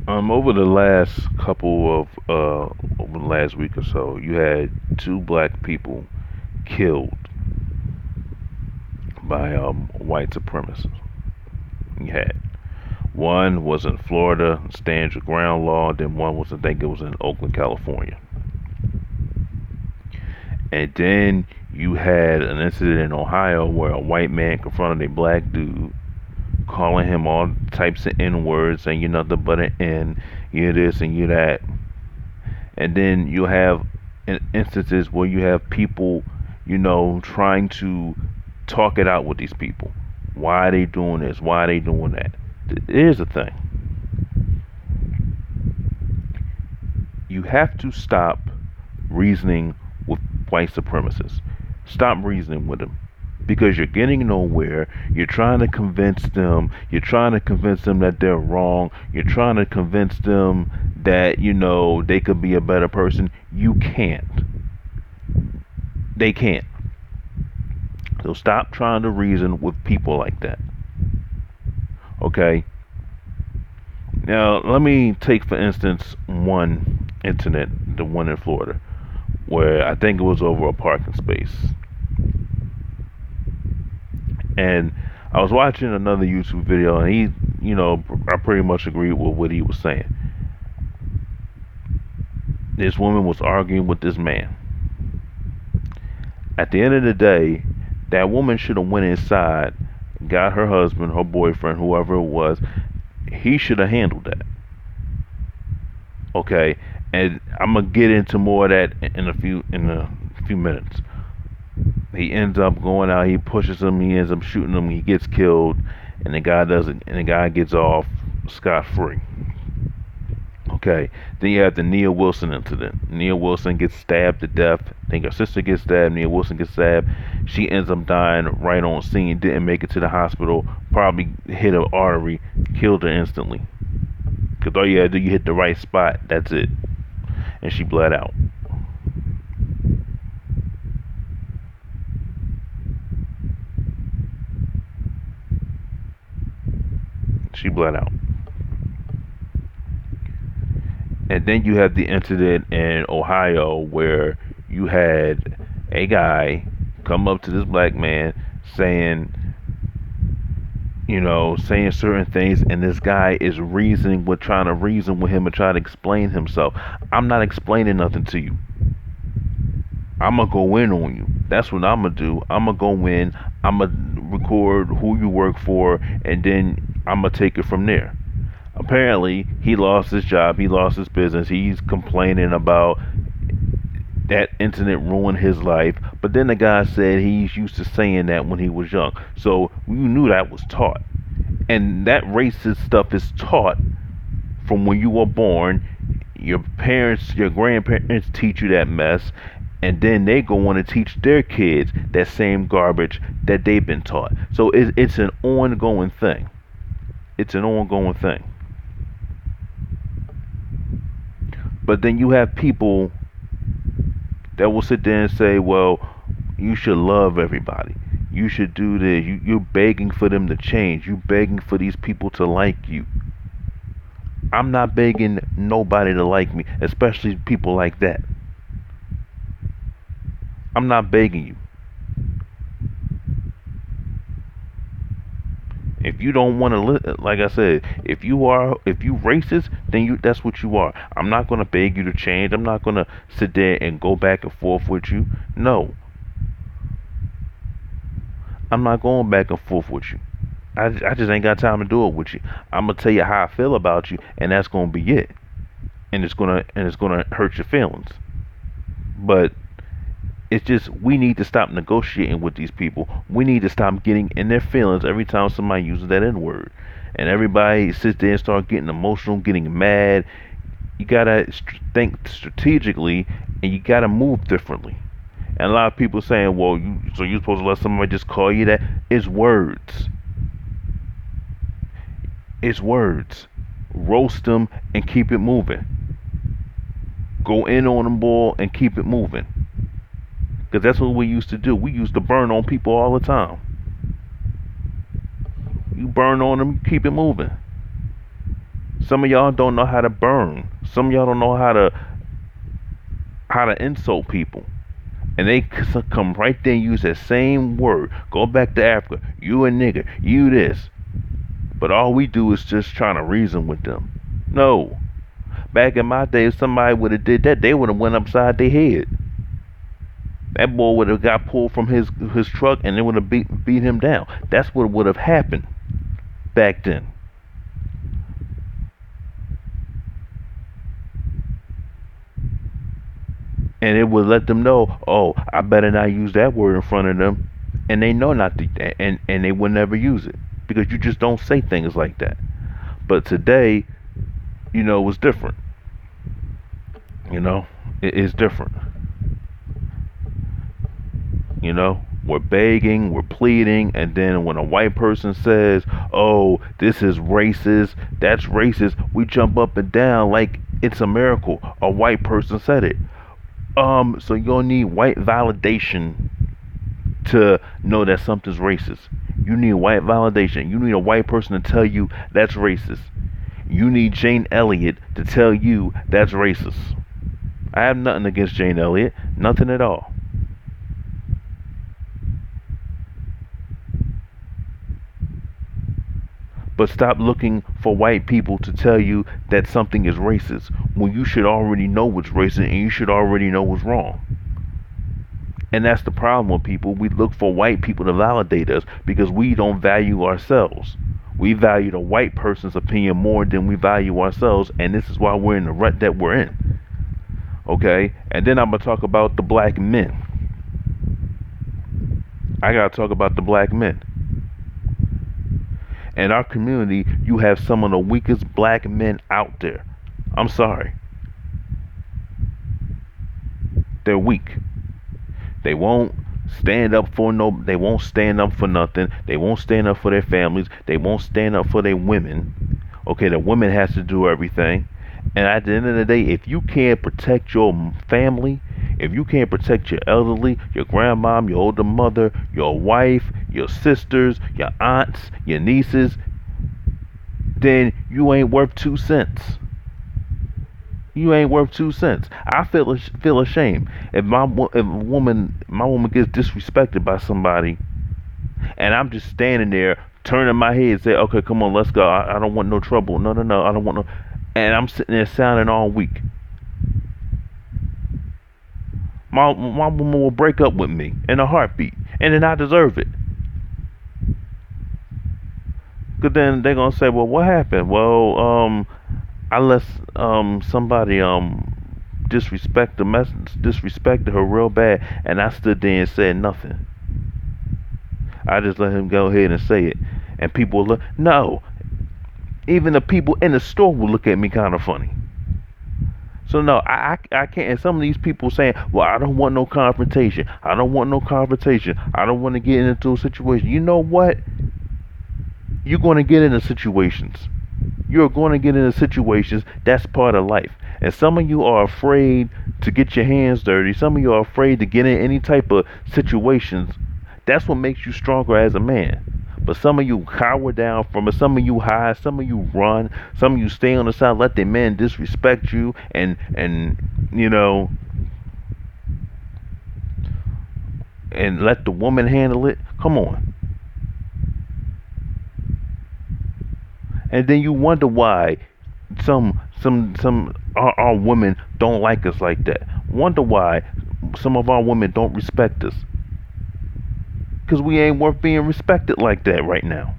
Over the last couple of over the last week or so, you had two black people killed by white supremacists. You had one was in Florida, stand your ground law. Then one was, I think it was in Oakland, California. And then you had an incident in Ohio where a white man confronted a black dude, calling him all types of N words, saying you're nothing but an N, you're this and you're that. And then you have instances where you have people, trying to talk it out with these people. Why are they doing this? Why are they doing that? Here's the thing: you have to stop reasoning with white supremacists. Stop reasoning with them because you're getting nowhere. You're trying to convince them. You're trying to convince them that they're wrong. You're trying to convince them that they could be a better person. You can't. They can't. So stop trying to reason with people like that. Okay? Now, let me take, for instance, one incident, the one in Florida, where I think it was over a parking space. And I was watching another YouTube video, and I pretty much agreed with what he was saying. This woman was arguing with this man. At the end of the day, that woman should have went inside, got her husband, her boyfriend, whoever it was. He should have handled that. Okay, and I'm gonna get into more of that in a few minutes. He ends up going out. He pushes him. He ends up shooting him. He gets killed, and the guy doesn't. And the guy gets off scot free. Okay. Then you have the Nia Wilson incident. Nia Wilson gets stabbed to death. I think her sister gets stabbed. Nia Wilson gets stabbed. She ends up dying right on scene. Didn't make it to the hospital. Probably hit an artery. Killed her instantly. Because all you had to do, you hit the right spot. That's it. And she bled out. She bled out. And then you have the incident in Ohio where you had a guy come up to this black man saying, saying certain things, and this guy is trying to reason with him and try to explain himself. I'm not explaining nothing to you. I'm gonna go in on you. That's what I'm gonna do. I'm gonna go in. I'm gonna record who you work for, and then I'm gonna take it from there. Apparently, he lost his job. He lost his business. He's complaining about that incident ruined his life. But then the guy said he's used to saying that when he was young. So you knew that was taught. And that racist stuff is taught from when you were born. Your parents, your grandparents teach you that mess. And then they go on to teach their kids that same garbage that they've been taught. So it's an ongoing thing. It's an ongoing thing. But then you have people that will sit there and say, well, you should love everybody. You should do this. You're begging for them to change. You're begging for these people to like you. I'm not begging nobody to like me, especially people like that. I'm not begging you. If you don't want to, like I said, if you racist, then that's what you are. I'm not gonna beg you to change. I'm not gonna sit there and go back and forth with you. No, I'm not going back and forth with you. I just ain't got time to do it with you. I'm gonna tell you how I feel about you, and that's gonna be it. And it's gonna hurt your feelings. But it's just we need to stop negotiating with these people. We need to stop getting in their feelings every time somebody uses that N word, and everybody sits there and start getting emotional, getting mad. You gotta think strategically, and you gotta move differently. And a lot of people saying, "Well, you're supposed to let somebody just call you that?" It's words. It's words. Roast them and keep it moving. Go in on them, boy, and keep it moving. Because that's what we used to do. We used to burn on people all the time. You burn on them, keep it moving. Some of y'all don't know how to burn. Some of y'all don't know how to insult people. And they come right there and use that same word. Go back to Africa. You a nigger. You this. But all we do is just trying to reason with them. No. Back in my day, if somebody would have did that, they would have went upside their head. That boy would have got pulled from his truck and they would have beat him down. That's what would have happened back then. And it would let them know, oh, I better not use that word in front of them. And they know not to, and they will never use it because you just don't say things like that. But today, it was different. It is different. We're begging, we're pleading, and then when a white person says, oh, this is racist, that's racist, we jump up and down like it's a miracle. A white person said it. So you're gonna need white validation to know that something's racist. You need white validation. You need a white person to tell you that's racist. You need Jane Elliott to tell you that's racist. I have nothing against Jane Elliott, nothing at all. But stop looking for white people to tell you that something is racist when you should already know what's racist and you should already know what's wrong. And that's the problem with people. We look for white people to validate us because we don't value ourselves. We value the white person's opinion more than we value ourselves, and this is why we're in the rut that we're in. Okay? And then I'm going to talk about the black men. I got to talk about the black men. In our community, you have some of the weakest black men out there. I'm sorry. They're weak. They won't stand up for they won't stand up for nothing. They won't stand up for their families. They won't stand up for their women. Okay, the women has to do everything. And at the end of the day, if you can't protect your family, if you can't protect your elderly, your grandmom, your older mother, your wife, your sisters, your aunts, your nieces, then you ain't worth 2 cents. You ain't worth 2 cents. I feel ashamed if my woman gets disrespected by somebody, and I'm just standing there turning my head and say, okay, come on, let's go. I don't want no trouble. No, I don't want no. And I'm sitting there sounding all weak. My woman will break up with me in a heartbeat, and then I deserve it. Cause then they're gonna say, well, what happened? Well, I let somebody disrespected her real bad, and I stood there and said nothing. I just let him go ahead and say it, and people look. No, even the people in the store will look at me kind of funny. So no, I can't. And some of these people saying, well, I don't want no confrontation. I don't want no confrontation. I don't want to get into a situation. You know what? You're going to get into situations. You're going to get into situations. That's part of life. And some of you are afraid to get your hands dirty. Some of you are afraid to get in any type of situations. That's what makes you stronger as a man. But some of you cower down from it. Some of you hide. Some of you run. Some of you stay on the side. Let the men disrespect you and and let the woman handle it. Come on. And then you wonder why some our women don't like us like that. Wonder why some of our women don't respect us. Because we ain't worth being respected like that right now.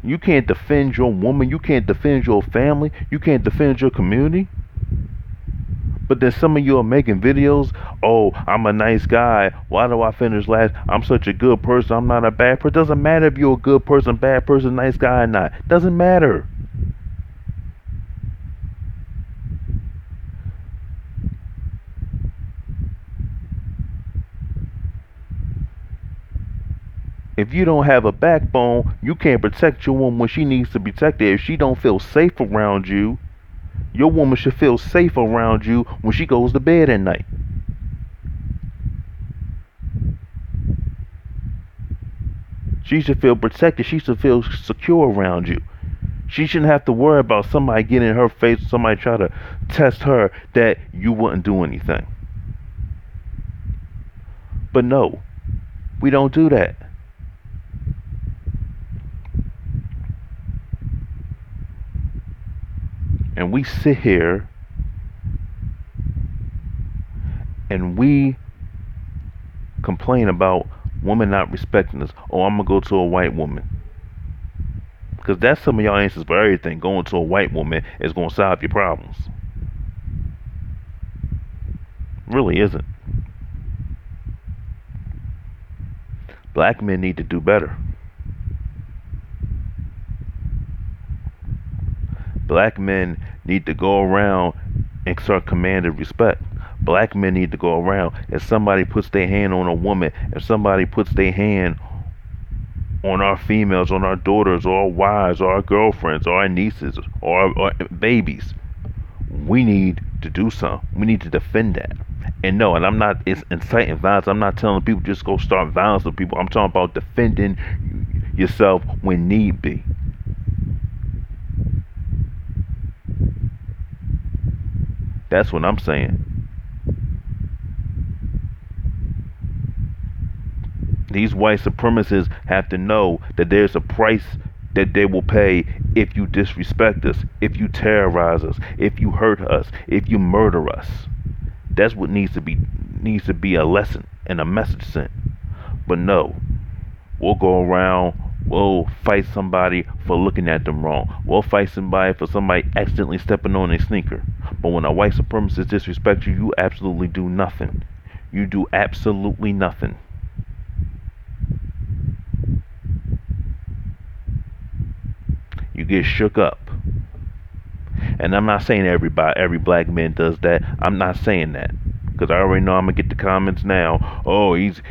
You can't defend your woman. You can't defend your family. You can't defend your community. But then some of you are making videos. Oh, I'm a nice guy. Why do I finish last? I'm such a good person. I'm not a bad person. Doesn't matter if you're a good person, bad person, nice guy or not. Doesn't matter. If you don't have a backbone, you can't protect your woman when she needs to be protected. If she don't feel safe around you, your woman should feel safe around you when she goes to bed at night. She should feel protected. She should feel secure around you. She shouldn't have to worry about somebody getting in her face, somebody try to test her that you wouldn't do anything. But no, we don't do that. And we sit here and we complain about women not respecting us. Oh, I'm gonna go to a white woman. Because that's some of y'all answers for everything. Going to a white woman is gonna solve your problems. Really isn't. Black men need to do better. Black men need to go around and start commanding respect. Black men need to go around. If somebody puts their hand on a woman, if somebody puts their hand on our females, on our daughters, or our wives, or our girlfriends, or our nieces, or our babies, we need to do something. We need to defend that. And no, and I'm not inciting violence. I'm not telling people just go start violence with people. I'm talking about defending yourself when need be. That's what I'm saying. These white supremacists have to know that there's a price that they will pay if you disrespect us, if you terrorize us, if you hurt us, if you murder us. That's what needs to be a lesson and a message sent. But no, we'll go around, we'll fight somebody for looking at them wrong. We'll fight somebody for somebody accidentally stepping on a sneaker. But when a white supremacist disrespects you, you absolutely do nothing. You do absolutely nothing. You get shook up. And I'm not saying every black man does that. I'm not saying that. Because I already know I'm gonna get the comments now. Oh, he's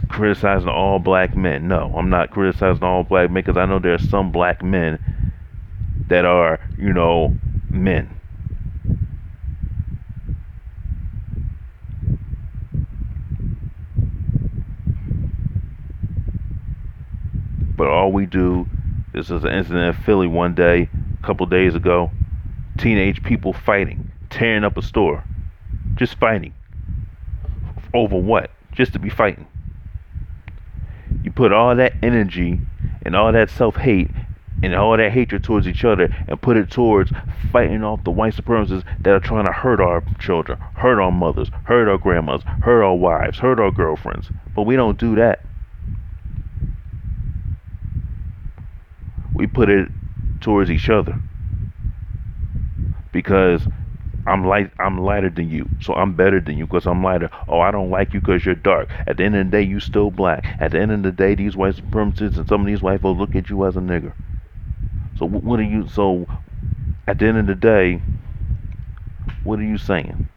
criticizing all black men. No, I'm not criticizing all black men because I know there are some black men that are, men. But all we do, this is an incident in Philly one day, a couple days ago. Teenage people fighting, tearing up a store, just fighting. Over what? Just to be fighting. You put all that energy and all that self-hate and all that hatred towards each other and put it towards fighting off the white supremacists that are trying to hurt our children, hurt our mothers, hurt our grandmothers, hurt our wives, hurt our girlfriends. But we don't do that. We put it towards each other because I'm lighter than you, so I'm better than you because I'm lighter. Oh, I don't like you because you're dark. At the end of the day, you still black. At the end of the day, these white supremacists and some of these white folks look at you as a nigger. So what are you? So at the end of the day, what are you saying?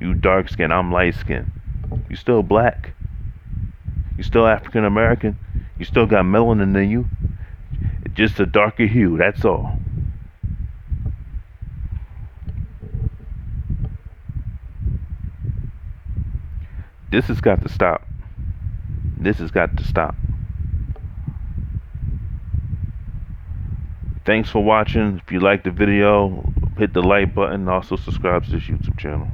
You dark skin, I'm light skin. You still black. You still African American. You still got melanin in you. Just a darker hue. That's all. This has got to stop. This has got to stop. Thanks for watching. If you liked the video, hit the like button and also subscribe to this YouTube channel.